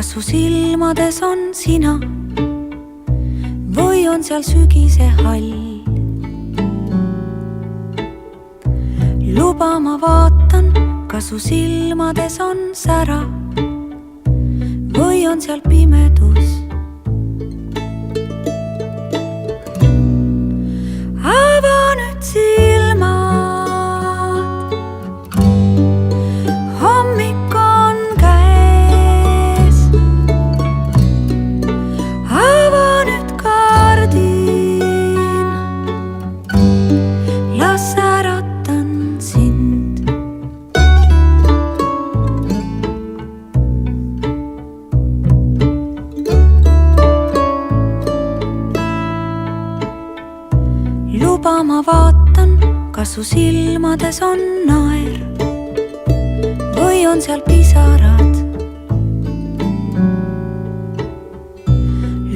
kas su silmades on sina või on seal sügise hall? Luba, ma vaatan, kas su silmades on sära või on seal pimedus? Ava nüüd silmad, hommik on käes. Ava nüüd kardin, las äratan sind. Luba, ma vaatan, kas su silmades on naer või on seal pisarad.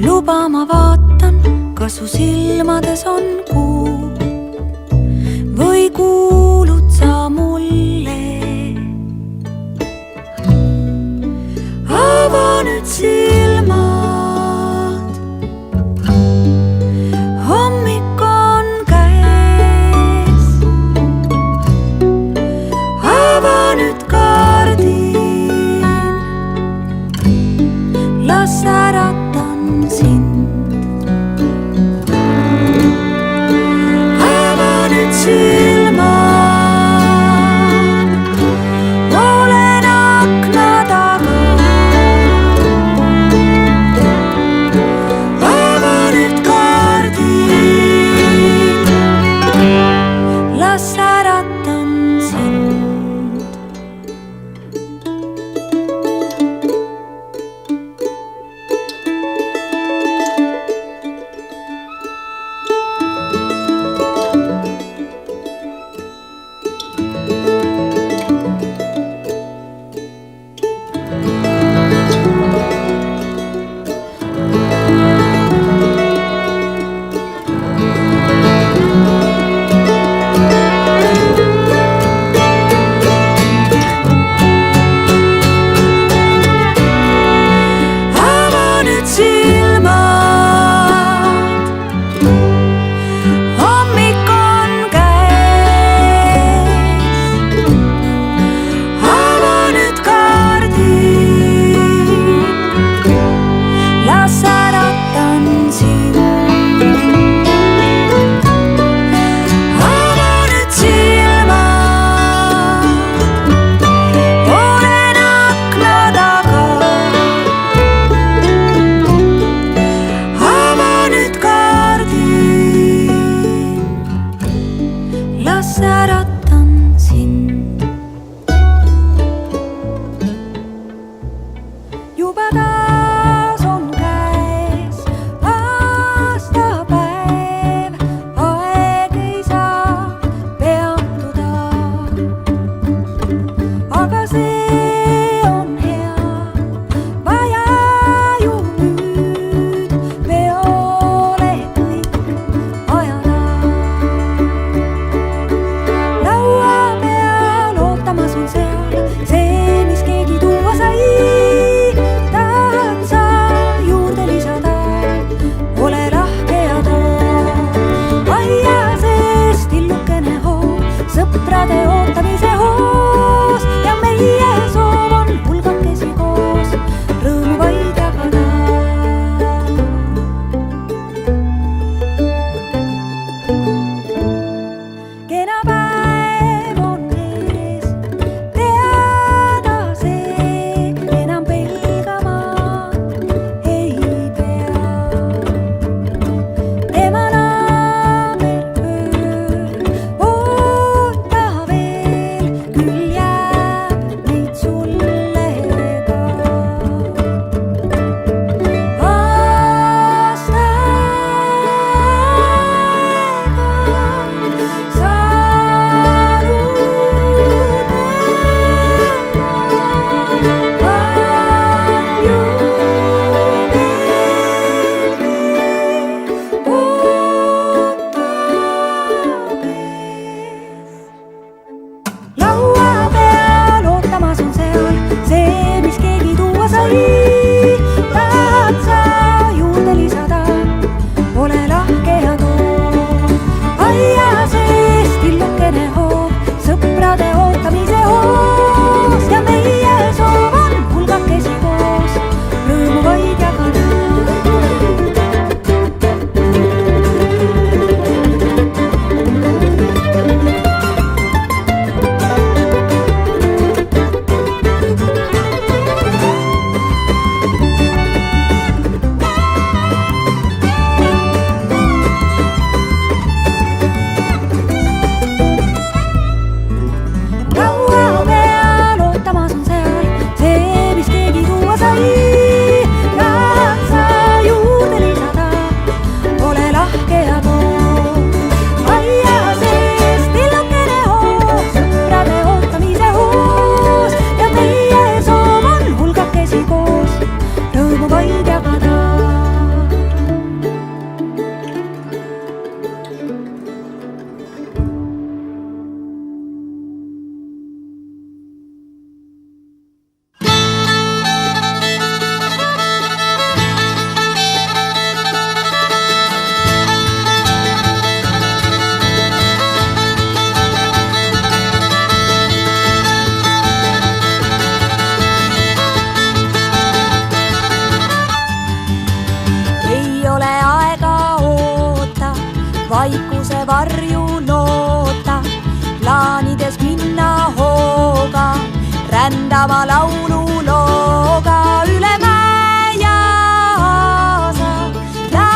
Luba, ma vaatan, kas su silmades on kuu või kuulud sa mulle. Ava nüüd silmad, hommik on käes. Ava nüüd kardin, las äratan sind. Ava nüüd silmad. vaikuse varju loota, plaanides minna hooga, rändama laululooga üle mäe ja aasa. La,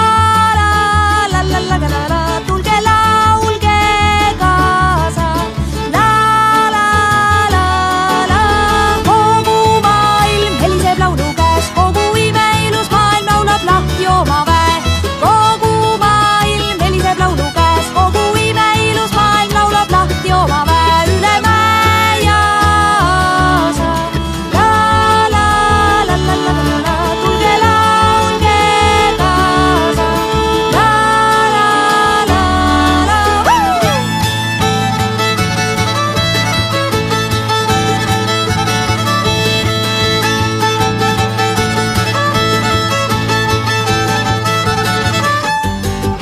tulge laulge kaasa. La, kogu maailm heliseb laulu käes, kogu imeilus maailm laulab lahti oma väe. Kogu maailm heliseb laulu käes, kogu imeilus maailm laulab lahti oma väe üle mäe ja aasa. Tulge laulge kaasa.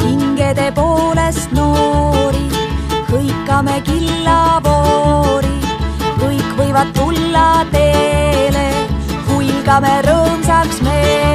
Hingede poolest noori hõikame killavoori, kõik võivad tulla teele, hulgame rõõmsaks meele.